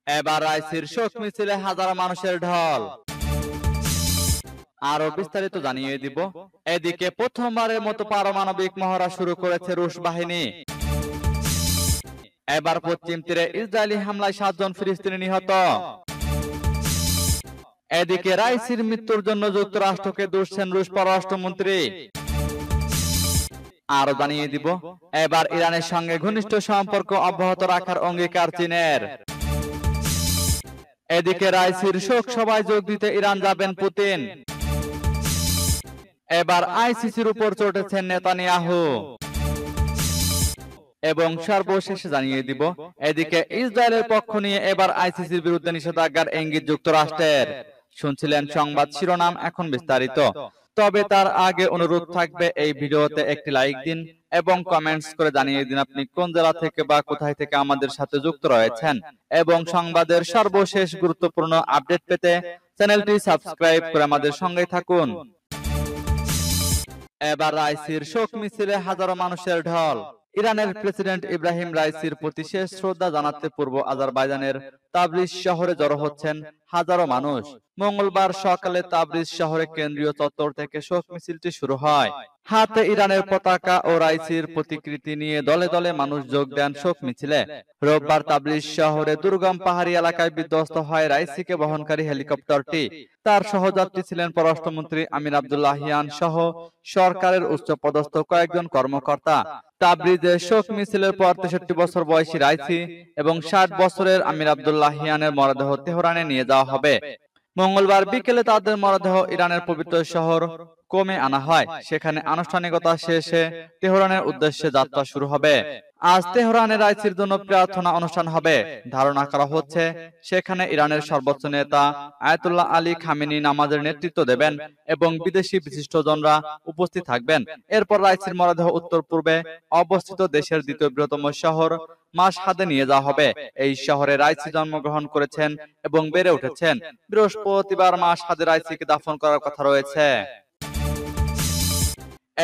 এবার রাইসির শোক মিছিলে হাজার মানুষের ঢল। আরো বিস্তারিত জানিয়ে দিব। এদিকে প্রথমবারের মতো পারমাণবিক মহড়া শুরু করেছে রুশ বাহিনী। এবার পশ্চিম তীরে ইসরায়েলি হামলায় 7 জন ফিলিস্তিনি নিহত। এদিকে রাইসির মৃত্যুর জন্য যুক্তরাষ্ট্রকে দোষছেন রুশ পররাষ্ট্রমন্ত্রী। আরো জানিয়ে দিব, এবার ইরানের সঙ্গে ঘনিষ্ঠ সম্পর্ক অব্যাহত রাখার অঙ্গীকার চীনের। এদিকে রাইসির শোক সভায় যোগ দিতে ইরান যাবেন পুতিন। এবার আইসিসির উপর চটেছেন নেতানিয়াহু। এবং সর্বশেষে জানিয়ে দিব, এদিকে ইসরায়েলের পক্ষ নিয়ে এবার আইসিসির বিরুদ্ধে নিষেধাজ্ঞার ইঙ্গিত যুক্তরাষ্ট্রের। শুনছিলেন সংবাদ শিরোনাম, এখন বিস্তারিত। তবে তার আগে অনুরোধ থাকবে, এই ভিডিওতে একটি লাইক দিন এবং কমেন্টস করে জানিয়ে দিন আপনি কোন জেলা থেকে বা কোথায় থেকে আমাদের সাথে যুক্ত রয়েছেন। এবং সংবাদের সর্বশেষ গুরুত্বপূর্ণ আপডেট পেতে চ্যানেলটি সাবস্ক্রাইব করে আমাদের সঙ্গেই থাকুন। এবার রাইসির শোক মিছিলে হাজারো মানুষের ঢল। ইরানের প্রেসিডেন্ট ইব্রাহিম রাইসির প্রতি শেষ শ্রদ্ধা জানাতে পূর্ব আজারবাইজানের তাবরিজ শহরে জড়ো হচ্ছেন হাজারো মানুষ। মঙ্গলবার সকালে তাবরিজ শহরে কেন্দ্রীয় চত্বর থেকে শোক মিছিলটি শুরু হয়। হাতে ইরানের পতাকা ও রাইসির প্রতিকৃতি নিয়ে দলে দলে মানুষ যোগ দেন শোক মিছিলে। রোববার তাবরিজ শহরে দুর্গম পাহাড়ি এলাকায় বিধ্বস্ত হয় রাইসিকে বহনকারী হেলিকপ্টারটি। তার সহযাত্রী ছিলেন পররাষ্ট্রমন্ত্রী আমির আব্দুল্লাহিয়ান সহ সরকারের উচ্চপদস্থ কয়েকজন কর্মকর্তা। তাবরিজে শোক মিছিলের পর 63 বছর বয়সী রাইসি এবং 60 বছরের আমির আব্দুল্লাহিয়ানের মরদেহ তেহরানে নিয়ে যাওয়া হবে। মঙ্গলবার বিকেলে তাদের মরদেহ ইরানের পবিত্র শহর কোমে আনা হয়। সেখানে আনুষ্ঠানিকতা শেষে তেহরানের উদ্দেশ্যে যাত্রা শুরু হবে। আজ তেহরানে রাইসির জন্য প্রার্থনা অনুষ্ঠান হবে। ধারণা করা হচ্ছে সেখানে ইরানের সর্বোচ্চ নেতা আয়াতুল্লাহ আলী খামেনি নামাজের নেতৃত্ব দেবেন এবং বিদেশি বিশিষ্টজনরা উপস্থিত থাকবেন। এরপর রাইসির মরদেহ উত্তর পূর্বে অবস্থিত দেশের দ্বিতীয় বৃহত্তম শহর মাশহাদে নিয়ে যাওয়া হবে। এই শহরে রাইসি জন্মগ্রহণ করেছেন এবং বেড়ে উঠেছেন। বৃহস্পতিবার মাশহাদে রাইসিকে দাফন করার কথা রয়েছে।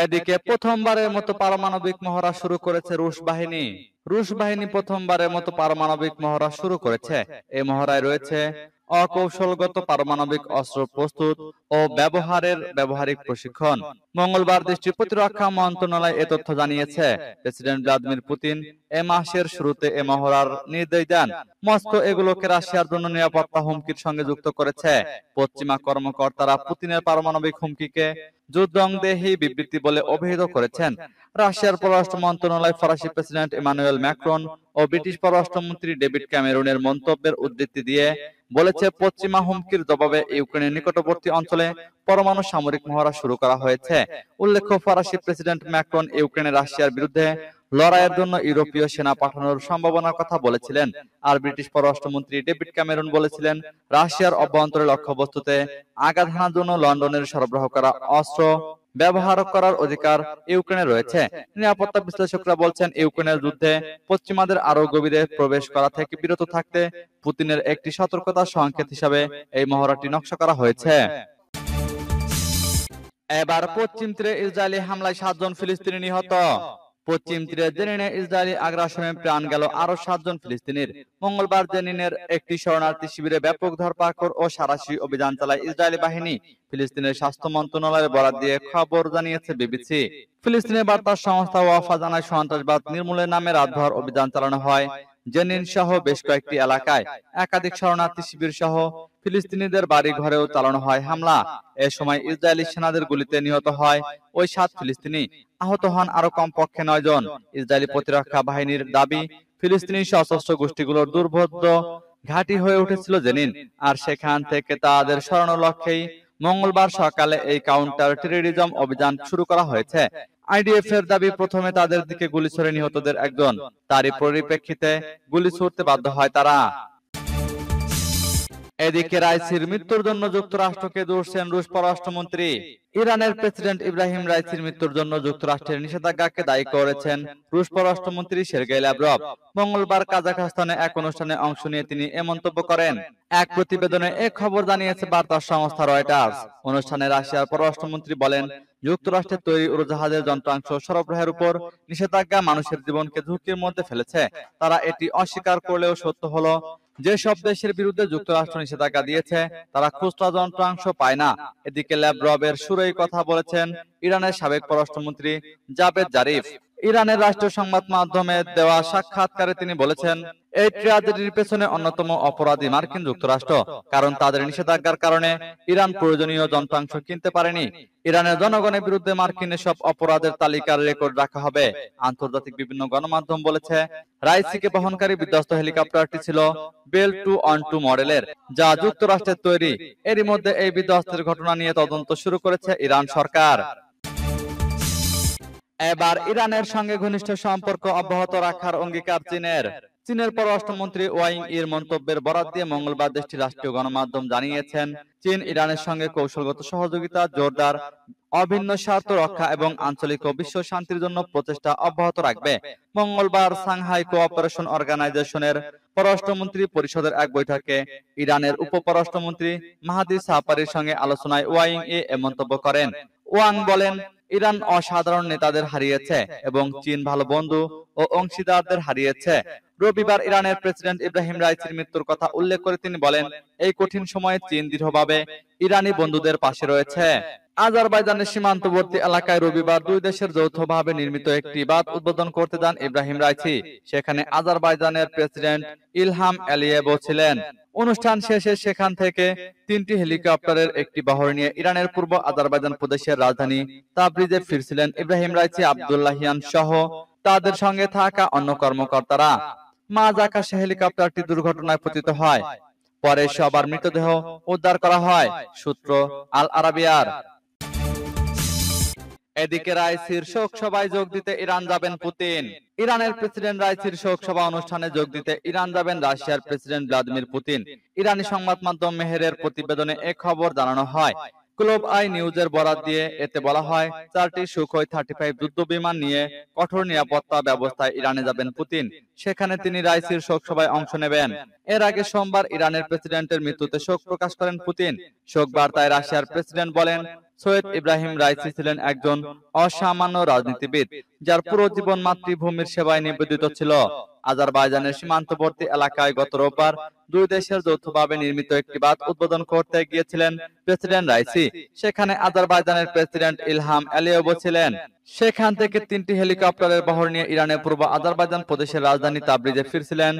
এদিকে প্রথমবারের মতো পারমাণবিক মহড়া শুরু করেছে রুশ বাহিনী। রুশ বাহিনী প্রথমবারের মতো পারমাণবিক মহড়া শুরু করেছে। এই মহড়ায় রয়েছে অকৌশলগত পারমাণবিক অস্ত্র প্রস্তুত ও ব্যবহারের ব্যবহারিক প্রশিক্ষণ। মঙ্গলবার দেশটির প্রতিরক্ষা মন্ত্রণালয় এ তথ্য জানিয়েছে। প্রেসিডেন্ট ভ্লাদিমির পুতিন এ মাসের শুরুতে এ মহড়ার নির্দেশ দেন। মস্কো এগুলোকে রাশিয়ার জন্য নিরাপত্তা হুমকির সঙ্গে যুক্ত করেছে। পশ্চিমা কর্মকর্তারা পুতিনের পারমাণবিক হুমকিকে যুদ্ধংদেহী বিবৃতি বলে অভিহিত করেছেন। রাশিয়ার পররাষ্ট্র মন্ত্রণালয় ফরাসি প্রেসিডেন্ট ইমানুয়েল ম্যাক্রন ও ব্রিটিশ পররাষ্ট্রমন্ত্রী ডেভিড ক্যামেরুনের মন্তব্যের উদ্ধৃতি দিয়ে বলেছে, পশ্চিমা হুমকির জবাবে ইউক্রেনের নিকটবর্তী অঞ্চলে পরমাণু সামরিক মহড়া শুরু করা হয়েছে। উল্লেখ্য, ফরাসি প্রেসিডেন্ট ম্যাক্রন ইউক্রেনে রাশিয়ার বিরুদ্ধে লড়াইয়ের জন্য ইউরোপীয় সেনা পাঠানোর সম্ভাবনার কথা বলেছিলেন। আর ব্রিটিশ পররাষ্ট্রমন্ত্রী ডেভিড ক্যামেরন বলেছিলেন, রাশিয়ার অভ্যন্তরে লক্ষ্যবস্তুতে আঘাত হানার জন্য লন্ডনের সরবরাহ করা অস্ত্র ব্যবহার করার অধিকার ইউক্রেনের রয়েছে। নিরাপত্তা বিশ্লেষকরা বলছেন, ইউক্রেনের যুদ্ধে পশ্চিমাদের আরো গভীরে প্রবেশ করা থেকে বিরত থাকতে পুতিনের একটি সতর্কতা সংকেত হিসাবে এই মহড়াটি নকশা করা হয়েছে। এবার পশ্চিম তীরে ইসরায়েলি হামলায় 7 জন ফিলিস্তিনি নিহত। পশ্চিম তীরে জেনিনে ইসরায়েলি আগ্রাসনে প্রাণ গেল আরো 7 জন ফিলিস্তিনির। মঙ্গলবার জেনিনের একটি শরণার্থী শিবিরে ব্যাপক ধরপাকড় ও সাঁড়াশি অভিযান চালায় ইসরায়েলি বাহিনী। ফিলিস্তিনের স্বাস্থ্য মন্ত্রণালয়ের বরাত দিয়ে খবর জানিয়েছে বিবিসি। ফিলিস্তিনের বার্তা সংস্থা ওয়াফা জানায়, সন্ত্রাসবাদ নির্মূলের নামে রাতভর অভিযান চালানো হয় জেনিন সহ বেশ কয়েকটি এলাকায়। একাধিক শরণার্থী শিবির সহ ফিলিস্তিনিদের বাড়ি ঘরেও চালানো হয় হামলা। এ সময় ইসরায়েলি সেনাদের গুলিতে নিহত হয় ওই 7 ফিলিস্তিনি। আহত হন আরো কমপক্ষে 9 জন। ইসরায়েলি প্রতিরক্ষা বাহিনীর দাবি, ফিলিস্তিনি সশস্ত্র গোষ্ঠীগুলোর দুর্ভেদ্য ঘাঁটি হয়ে উঠেছিল জেনিন, আর সেখান থেকে তাদের সরানোর লক্ষ্যেই মঙ্গলবার সকালে এই কাউন্টার টেররিজম অভিযান শুরু করা হয়েছে। আইডিএফ এর দাবি, প্রথমে তাদের দিকে গুলি ছুড়ে নিহতদের একজন, তারই পরিপ্রেক্ষিতে গুলি ছুড়তে বাধ্য হয় তারা। এদিকে রাইসির মৃত্যুর জন্য যুক্তরাষ্ট্রকে দোষছেন রুশ পররাষ্ট্রমন্ত্রী। ইরানের প্রেসিডেন্ট ইব্রাহিম রাইসির মৃত্যুর জন্য যুক্তরাষ্ট্রের নিষেধাজ্ঞাকে দায়ী করেছেন রুশ পররাষ্ট্রমন্ত্রী সের্গেই লাভরভ। মঙ্গলবার কাজাখস্তানে এক অনুষ্ঠানে অংশ নিয়ে তিনি এ মন্তব্য করেন। এক প্রতিবেদনে এ খবর জানিয়েছে বার্তা সংস্থা রয়টার্স। অনুষ্ঠানে রাশিয়ার পররাষ্ট্রমন্ত্রী বলেন, যুক্তরাষ্ট্রের তৈরি উড়োজাহাজের যন্ত্রাংশ সরবরাহের উপর নিষেধাজ্ঞা মানুষের জীবনকে ঝুঁকির মধ্যে ফেলেছে। তারা এটি অস্বীকার করলেও সত্য হলো, যেসব দেশের বিরুদ্ধে যুক্তরাষ্ট্র নিষেধাজ্ঞা দিয়েছে তারা খুচরা যন্ত্রাংশ পায় না। এদিকে ল্যাভরভের সুরেই কথা বলেছেন ইরানের সাবেক পররাষ্ট্রমন্ত্রী জাভেদ জারিফ। ইরানের রাষ্ট্রীয় সংবাদ মাধ্যমে দেওয়া সাক্ষাৎকারে তিনি বলেছেন, এই ট্র্যাজেডির পেছনে অন্যতম অপরাধী মার্কিন যুক্তরাষ্ট্র, কারণ তাদের নিষেধাজ্ঞার কারণে ইরান প্রয়োজনীয় যন্ত্রাংশ কিনতে পারেনি। ইরানের জনগণের বিরুদ্ধে মার্কিন এসব অপরাধের তালিকার রেকর্ড রাখা হবে। আন্তর্জাতিক বিভিন্ন গণমাধ্যম বলেছে, রাইসিকে বহনকারী বিধ্বস্ত হেলিকপ্টারটি ছিল বেল 212 মডেলের, যা যুক্তরাষ্ট্রের তৈরি। এরই মধ্যে এই বিধ্বস্তের ঘটনা নিয়ে তদন্ত শুরু করেছে ইরান সরকার। এবার ইরানের সঙ্গে ঘনিষ্ঠ সম্পর্ক অব্যাহত রাখার অঙ্গীকার চীনের। চীনের পররাষ্ট্রমন্ত্রী ওয়াং ইর মন্তব্যের বরাত দিয়ে মঙ্গলবার দেশটির রাষ্ট্রীয় গণমাধ্যম জানিয়েছেন, চীন ইরানের সঙ্গে কৌশলগত সহযোগিতা জোরদার, অভিন্ন স্বার্থ রক্ষা এবং আঞ্চলিক ও বিশ্ব শান্তির জন্য প্রচেষ্টা অব্যাহত রাখবে। মঙ্গলবার সাংহাই কোঅপারেশন অর্গানাইজেশনের পররাষ্ট্রমন্ত্রী পরিষদের এক বৈঠকে ইরানের উপপররাষ্ট্রমন্ত্রী মাহদি সাফারির সঙ্গে আলোচনায় ওয়াং ই এ মন্তব্য করেন। ওয়াং বলেন, ইরান অসাধারণ নেতাদের হারিয়েছে এবং চীন ভালো বন্ধু ও অংশীদারদের হারিয়েছে। রবিবার ইরানের প্রেসিডেন্ট ইব্রাহিম রাইসির মৃত্যুর কথা উল্লেখ করে তিনি বলেন, এই কঠিন সময়ে চীন দৃঢ়ভাবে ইরানি বন্ধুদের পাশে রয়েছে। আজারবাইজানের সীমান্তবর্তী এলাকায় রবিবার দুই দেশের যৌথভাবে নির্মিত একটি বাঁধ উদ্বোধন করতে যান ইব্রাহিম রাইসি। সেখানে আজারবাইজানের প্রেসিডেন্ট ইলহাম আলিয়েভও ছিলেন। অনুষ্ঠান শেষে সেখান থেকে 3টি হেলিকপ্টারের একটি বহর নিয়ে ইরানের পূর্ব আজারবাইজান প্রদেশের রাজধানী তাবরিজে ফিরছিলেন ইব্রাহিম রাইসি, আব্দুল্লাহিয়ান সহ তাদের সঙ্গে থাকা অন্য কর্মকর্তারা। মাঝ আকাশে হেলিকপ্টারটি দুর্ঘটনায় পতিত হয়। পরে সবার মৃতদেহ উদ্ধার করা হয়, সূত্র আল আরাবিয়ার। এদিকে রাইসির শোক সভায় যোগ দিতে ইরান যাবেন পুতিন। ইরানের প্রেসিডেন্ট রাইসির শোক সভা অনুষ্ঠানে যোগ দিতে ইরান যাবেন রাশিয়ার প্রেসিডেন্ট ভ্লাদিমির পুতিন। ইরানি সংবাদ মাধ্যম মেহেরের প্রতিবেদনে এ খবর জানানো হয়। গ্লোব আই নিউজের বরাত দিয়ে এতে বলা হয়, 4টি সুখোই 35 যুদ্ধ বিমান নিয়ে কঠোর নিরাপত্তা ব্যবস্থায় ইরানে যাবেন পুতিন। সেখানে তিনি রাইসির শোক সভায় অংশ নেবেন। এর আগে সোমবার ইরানের প্রেসিডেন্টের মৃত্যুতে শোক প্রকাশ করেন পুতিন। শোক বার্তায় রাশিয়ার প্রেসিডেন্ট বলেন, সৈয়দ ইব্রাহিম রাইসি ছিলেন একজন অসামান্য রাজনীতিবিদ, যার পুরো জীবন মাতৃভূমির সেবায় নিবেদিত ছিল। আজারবাইজানের সীমান্তবর্তী এলাকায় গত রোববার দুই দেশের যৌথভাবে নির্মিত একটি বাঁধ উদ্বোধন করতে গিয়েছিলেন প্রেসিডেন্ট রাইসি। সেখানে আজারবাইজানের প্রেসিডেন্ট ইলহাম আলিয়েভও ছিলেন। সেখান থেকে 3টি হেলিকপ্টারের বহর নিয়ে ইরানের পূর্ব আজারবাইজান প্রদেশের রাজধানী তাবরিজে ফিরছিলেন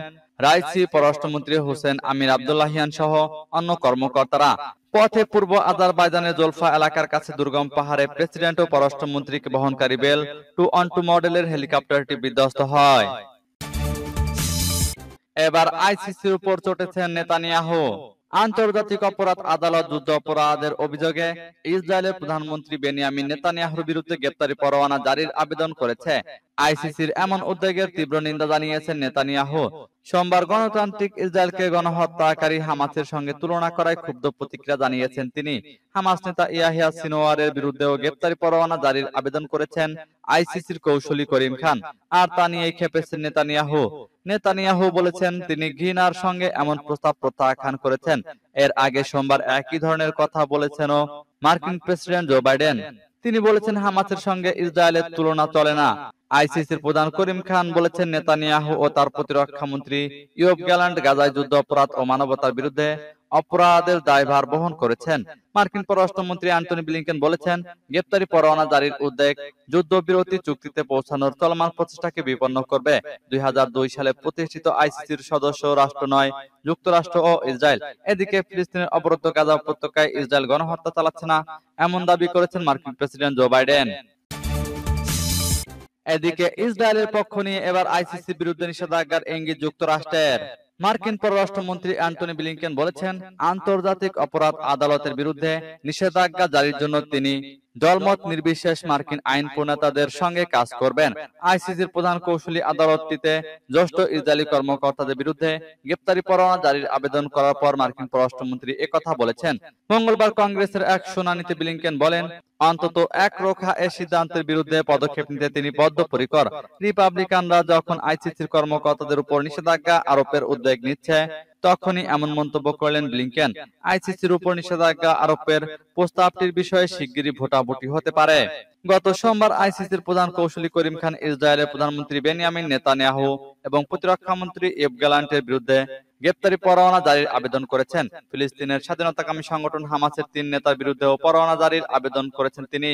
রাইসি, পররাষ্ট্রমন্ত্রী হোসেন আমির আব্দুল্লাহিয়ান সহ অন্য কর্মকর্তারা। পথে পূর্ব আজারবাইজানের জোলফা এলাকার কাছে দুর্গম পাহাড়ে প্রেসিডেন্ট ও পররাষ্ট্রমন্ত্রীকে বহনকারী বেল 212 মডেলের হেলিকপ্টারটি বিধ্বস্ত হয়। এবার আইসিসির উপর চটেছেন নেতানিয়াহু। আন্তর্জাতিক অপরাধ আদালত যুদ্ধ অপরাধের অভিযোগে ইসরায়েলের প্রধানমন্ত্রী বেনিয়ামিন নেতানিয়াহুর বিরুদ্ধে গ্রেপ্তারি পরোয়ানা জারির আবেদন করেছে। আইসিসির এমন উদ্যোগের তীব্র নিন্দা জানিয়েছেন নেতানিয়াহু। সোমবার গণতান্ত্রিক ইসরায়েলকে গণহত্যাকারী হামাসের সঙ্গে তুলনা করায় ক্ষুব্ধ প্রতিক্রিয়া জানিয়েছেন তিনি। হামাস নেতা ইয়াহিয়া সিনওয়ারের বিরুদ্ধেও গ্রেপ্তারি পরোয়ানা জারির আবেদন করেছেন আইসিসির কৌশলী করিম খান, আর তা নিয়েই খেপেছেন নেতানিয়াহু। নেতানিয়াহু বলেছেন, তিনি ঘৃণার সঙ্গে এমন প্রস্তাব প্রত্যাখ্যান করেছেন। এর আগে সোমবার একই ধরনের কথা বলেছেনও মার্কিন প্রেসিডেন্ট জো বাইডেন। তিনি বলেছেন, হামাসের সঙ্গে ইসরায়েলের তুলনা চলে না। আইসিসির প্রধান করিম খান বলেছেন, নেতানিয়াহু ও তার প্রতিরক্ষা মন্ত্রী ইয়োব গ্যালান্ট গাজায় যুদ্ধ অপরাধ ও মানবতার বিরুদ্ধে অপরাধের দায়ভার বহন করেছেন। মার্কিন পররাষ্ট্রমন্ত্রী অ্যান্টনি ব্লিংকেন বলেছেন, গ্রেপ্তারি পরোয়ানা জারির উদ্যোগ যুদ্ধবিরতি চুক্তিতে পৌঁছানোর চলমান প্রচেষ্টাকে বিপন্ন করবে। 2002 সালে প্রতিষ্ঠিত আইসিসির সদস্য রাষ্ট্র নয় যুক্তরাষ্ট্র ও ইসরায়েল। এদিকে ফিলিস্তিনের অবরুদ্ধ গাজা উপত্যকায় ইসরায়েল গণহত্যা চালাচ্ছে না, এমন দাবি করেছেন মার্কিন প্রেসিডেন্ট জো বাইডেন। এদিকে ইসরায়েলের পক্ষ নিয়ে এবার আইসিসির বিরুদ্ধে নিষেধাজ্ঞার ইঙ্গিত যুক্তরাষ্ট্রের। মার্কিন পররাষ্ট্রমন্ত্রী অ্যান্টনি ব্লিংকেন বলেছেন, আন্তর্জাতিক অপরাধ আদালতের বিরুদ্ধে নিষেধাজ্ঞা জারির জন্য তিনি দলমত নির্বিশেষ মার্কিন আইন প্রণেতাদের সঙ্গে কাজ করবেন। আইসিসির প্রধান কৌশলী আদালতটিতে জ্যেষ্ঠ ইসরায়েলি কর্মকর্তাদের বিরুদ্ধে গ্রেপ্তারি পরোয়ানা জারির আবেদন করার পর মার্কিন পররাষ্ট্রমন্ত্রী একথা বলেছেন। মঙ্গলবার কংগ্রেসের এক শুনানিতে ব্লিংকেন বলেন, অন্তত একরোখা এ সিদ্ধান্তের বিরুদ্ধে পদক্ষেপ নিতে তিনি বদ্ধপরিকর। রিপাবলিকানরা যখন আইসিসির কর্মকর্তাদের উপর নিষেধাজ্ঞা আরোপের উদ্যোগ নিচ্ছে, তখনই এমন মন্তব্য করলেন ব্লিংকেন। আইসিসির উপর নিষেধাজ্ঞা আরোপের প্রস্তাবটির বিষয়ে শিগগিরই ভোটাভুটি হতে পারে। গত সোমবার আইসিসির প্রধান কৌশলী করিম খান ইসরায়েলের প্রধানমন্ত্রী বেনিয়ামিন নেতানিয়াহু এবং প্রতিরক্ষা মন্ত্রী ইয়োব গ্যালান্টের বিরুদ্ধে গ্রেপ্তারি পরোয়ানা জারির আবেদন করেছেন। ফিলিস্তিনের স্বাধীনতাকামী সংগঠন হামাসের 3 নেতার বিরুদ্ধেও পরোয়ানা জারির আবেদন করেছেন তিনি।